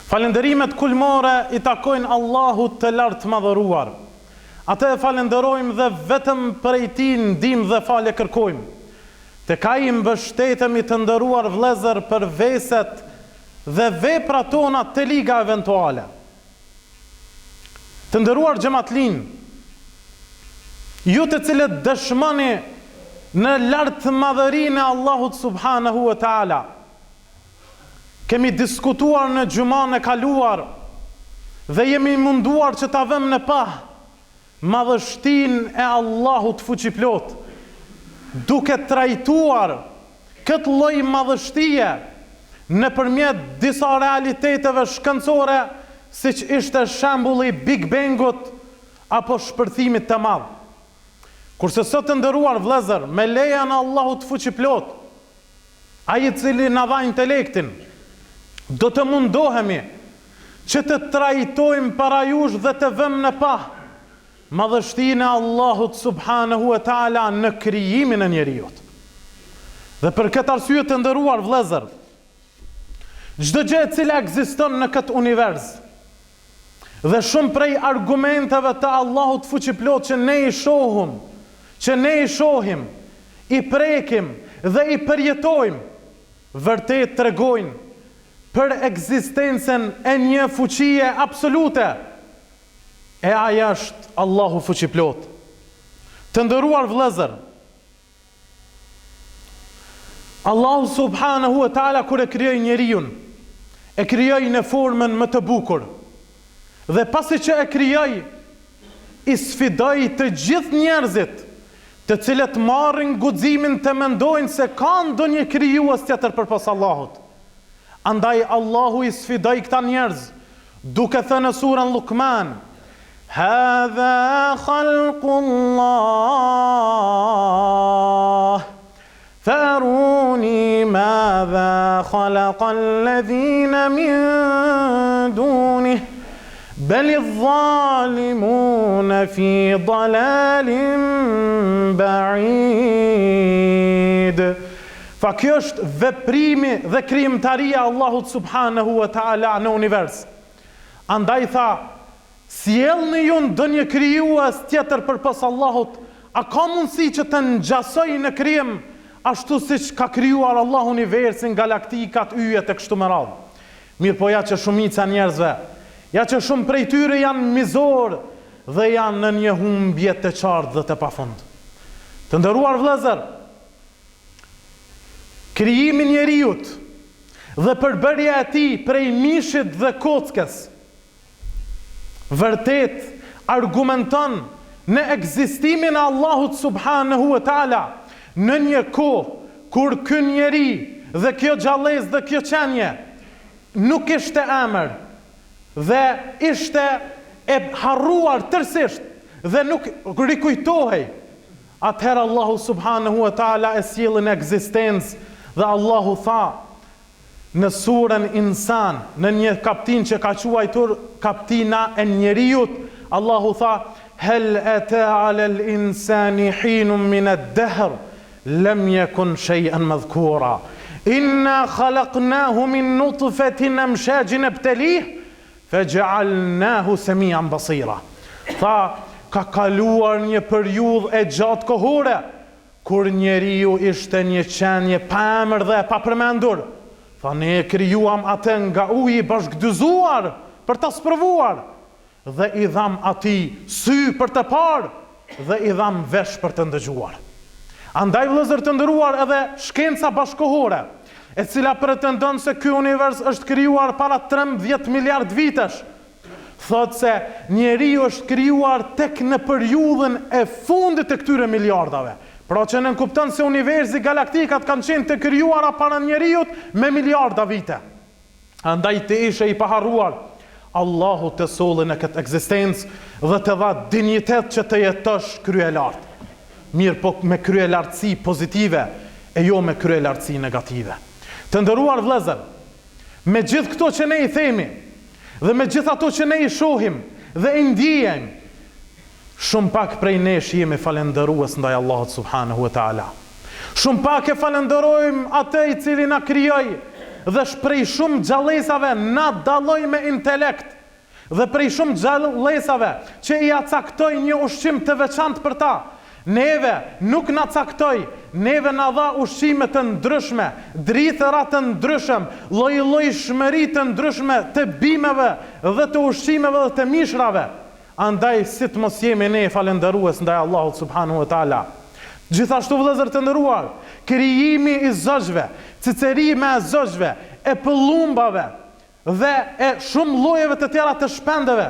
Falënderimet kulmore i takojnë Allahut të lartë madhëruar. Atë e falenderojmë dhe vetëm prej tij ndihmë dhe falje kërkojmë. Tek ai mbështetemi të nderuar vëllezër për veset dhe veprat tona të liga eventuale. Të nderuar xhamatlin, ju të cilët dëshmoni në lartë madhërinë e Allahut subhanahu wa taala. Kemi diskutuar në gjumën e kaluar dhe jemi munduar që ta vëmë në pah madhështinë e Allahut fuqiplot, duke trajtuar këtë lloj madhështie nëpërmjet disa realiteteve shkencore, siç ishte shembulli Big Bangut apo shpërthimit të madh. Kurse sot të nderuar vëllezër, me lejen e Allahut fuqiplot, ai i cili na dha intelektin, do të mundohemi që të trajtojmë para jush dhe të vëmë në pah madhështinë e Allahut subhanahu wa taala në krijimin e njerëzit. Dhe për këtë arsye të nderuar vëllezër, çdo gjë e cila ekziston në këtë univers dhe shumë prej argumenteve të Allahut fuqiplot që ne i shohim, i prekim dhe i përjetojmë, vërtet tregojnë për ekzistencën e një fuqie absolute, e ajo është Allahu fuqiplot. Të nderuar vëllezër, Allahu subhanahu wa taala kur e krijoi njeriu, e krijoi në formën më të bukur. Dhe pasi që e krijoi, i sfidoi të gjithë njerëzit, të cilët marrin guximin të mendojnë se ka ndonjë krijues tjetër përpas Allahut. Andaj Allahu i sfidoi këta njerëz, duke thënë në surën Luqman: "Hadha khalqullah, faruni madha khalaqa alladhina min dunih, bal adh-dhalimuna fi dalalin ba'id." Fa kjo është veprimi dhe krijimtaria e Allahut subhanahu wa taala në univers. Andaj tha: sjellni ju ndonjë krijues tjetër përpas Allahut, a ka mundësi që të ngjasoj në krijim ashtu siç ka krijuar Allahu universin, galaktikat, yjet e kështu me radhë? Mirë, po ja që shumica njerëzve, ja që shumë prej tyre janë mizor dhe janë në një humbje të qartë dhe të pafund. Të nderuar vëllezër, krijimi i njeriut dhe përbërja e tij prej mishit dhe kockës vërtet argumenton në ekzistimin e Allahut subhanahu wa taala në një kohë kur ky njeri dhe kjo gjallëzë dhe kjo qenie nuk ishte emër dhe ishte e harruar tërësisht dhe nuk rikujtohej. Atëherë Allahu subhanahu wa taala e sjellë në ekzistencë. Dhe Allahu tha në surën Insan, në një kaptin që ka quajtur kaptina e njeriut, Allahu tha: "Hal ata 'ala al-insani hinun min ad-dahr lam yakun shay'an madhkura. Inna khalaqnahu min nutfatin amshajin nabtalih faj'alnahu samian basira." Tha, ka kaluar një periudhë e gjatë kohore kur njeriu ishte një qenie pa emër dhe pa përmendur. Tha, ne e krijuam atë nga uji i bashkëdyzuar për ta sprovuar, dhe i dham atij sy për të parë dhe i dham vesh për të ndëgjuar. Andaj vëllezër të nderuar, edhe shkenca bashkëkohore, e cila pretendon se ky univers është krijuar para 13 miliard vitesh, thot se njeriu është krijuar tek në periudhën e fundit të këtyre miliardave. Pra që në kupton se universi, galaktikat kanë qenë të krijuara para njeriut me miliarda vite. Andaj të ishe i paharruar, Allahu të solli në këtë ekzistencë dhe të dha dinjitet që të jetosh kryelart. Mirë, po me kryelartësi pozitive e jo me kryelartësi negative. Të nderuar vëllezër, me gjithë këto që ne i themi dhe me gjithë ato që ne i shohim dhe i ndjejmë, shumë pak prej nesh jemi falendërues ndaj Allahut subhanahu wa taala. Shumë pak e falenderojmë atë i cili na krijoi dhe shprej shumë gjallësave na dalloj me intelekt, dhe prej shumë gjallësave që i caktoj një ushqim të veçantë për ta, neve nuk na caktoj, neve na dha ushqime të ndryshme, drithëra të ndryshëm, lloj shmëri të ndryshme të bimeve dhe të ushqimeve dhe të mishrave. Andaj si të mos jemi ne falëndërues ndaj Allahut subhanahu wa taala. Gjithashtu vëllezër të nderuar, krijimi i zogjve, cicerime e zogjve, e pëllumbave dhe e shumë llojeve të tjera të shpendeve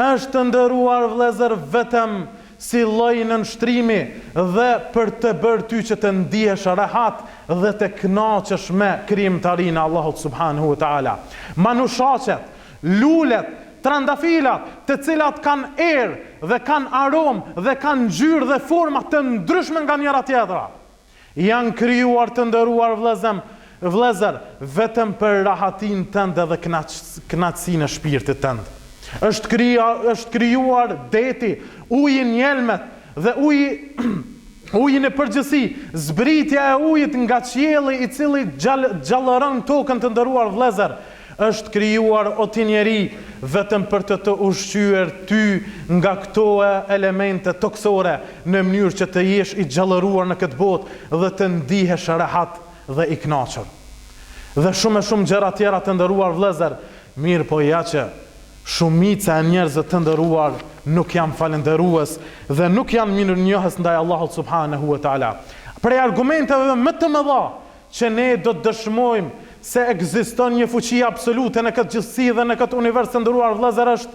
është të nderuar vëllezër vetëm si lloj nënshtrimi dhe për të bërë ty që të ndihesh rehat dhe të kënaqesh me krijimtarinë e Allahut subhanahu wa taala. Manushaqet, lulet, trandafilat, të cilat kanë erë dhe kanë aromë dhe kanë ngjyrë dhe forma të ndryshme nga njëra tjetra, janë krijuar të nderuar vëllezër vetëm për rahatin tënde dhe kënaqësinë e shpirtit tënd. Është krijuar deti, uji në jelmet dhe uji në përgjithësi, zbritja e ujit nga qielli i cili gjallëron tokën të nderuar vëllezër. Është krijuar o ti njeri vetëm për të ushqyer ty nga këto elemente toksore në mënyrë që të jesh i gjallëruar në këtë botë dhe të ndihesh rehat dhe i kënaqur. Dhe shumë gjëra tjera të nderuar vëllezër, mirë po ja që shumica e njerëzve të nderuar nuk janë falëndërues dhe nuk janë mirënjohës ndaj Allahut subhanahu wa taala. Prej argumenteve më të mëdha që ne do të dëshmojmë se ekziston një fuqi absolute në këtë gjithësi dhe në këtë univers të nderuar vëllezër është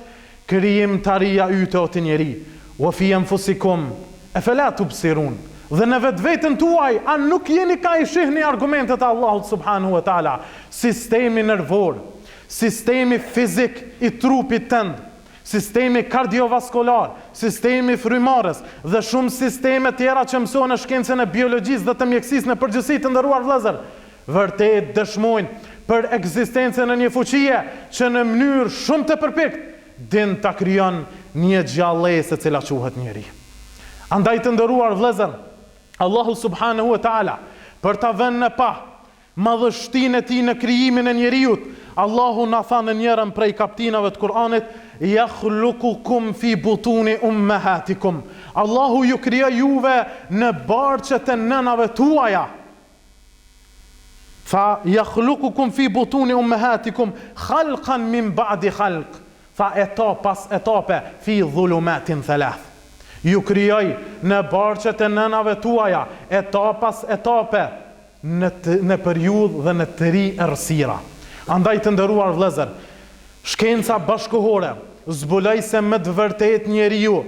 krijimtaria yte o ti njeri. Wa fi anfusikum afala tubsirun. Dhe në vetveten tuaj, a nuk jeni ka i shihni argumentet e Allahut subhanahu wa taala, sistemi nervor, sistemi fizik i trupit tënd, sistemi kardiovaskular, sistemi frymarrës dhe shumë sisteme tjera që mësohen në shkencën e biologjisë dhe të mjekësisë në përgjithësi të nderuar vëllezër, vërtet dëshmojnë për ekzistencën e një fuqie që në mënyrë shumë të përpikt din ta krijon një gjallëse e cila quhet njeri. Andaj të nderuar vëllezër, Allahu subhanahu wa taala për ta vënë në pa madhështinë e tij në krijimin e njeriut, Allahu na tha në njërin prej kaptinave të Kur'anit, yakhluqukum fi butuni ummahatikum. Allahu ju krijoi juve në barqet e nënave tuaja. Fa yakhluqukum fi butuni ummahatikum khalqan min ba'di khalq. Fa etap pas etape fi dhulumatin thalath. Ju krijoi në barqet e nënave tuaja, etap pas etape, në periudhë dhe në të ri errësira. Andaj të nderuar vëllezër, shkenca bashkëkohore zbuloi se më të vërtet njeriu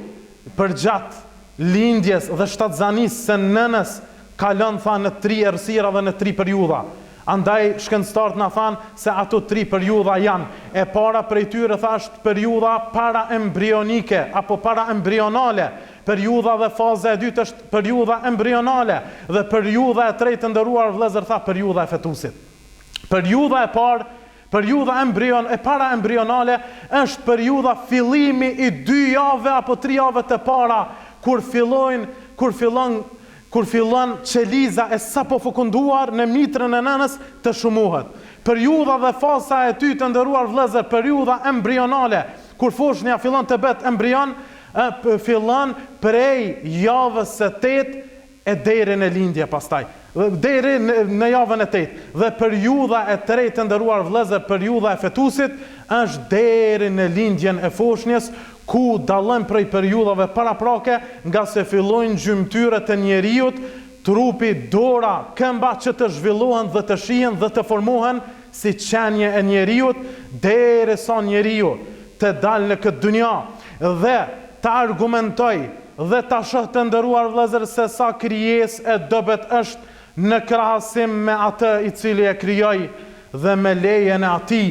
përgjatë lindjes dhe shtatzanisë së nënës kalon tha në 3 errësira dhe në 3 periudha. Andaj shkencëtarët na thanë se ato 3 periudha janë: e para prej tyre thashtë periudha paraembrionike apo paraembrionale, periudha dhe faza e dytë është periudha embrionale dhe periudha e tretë të nderuar vëllezër tha periudha e fetusit. Periudha e parë, periudha paraembrionale është periudha fillimi i 2 javëve apo 3 javëve të para kur fillon qeliza e sapo fëkunduar në mitrën e nënës të shumuhet. Periudha dhe faza e dytë të nderuar vëllezër, periudha embrionale, kur foshnja fillon të bëhet embrion, fillon prej javës së 8 e deri në lindje pastaj, deri në javën e 8. Dhe periudha e tretë të nderuar vëllezër, periudha e fetusit, është deri në lindjen e foshnjës, ku dallojnë prej periudhave paraprake, nga se fillojnë gjymtyrët e njeriut, trupi, dora, këmba që të zhvillohen dhe të shihen dhe të formohen si qenje e njeriut, derisa njeriu të dalë në këtë dynja dhe të argumentoj dhe të shoh të nderuar vëllezër se sa krijesë e dobët është në krahasim me atë i cili e krijoi dhe me lejen e atij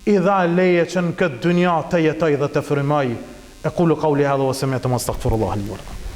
i dha leje që në këtë dynja të jetoj dhe të frymoj. Aqulu qawli hadha wa sami'tu astaghfirullah li wa lakum.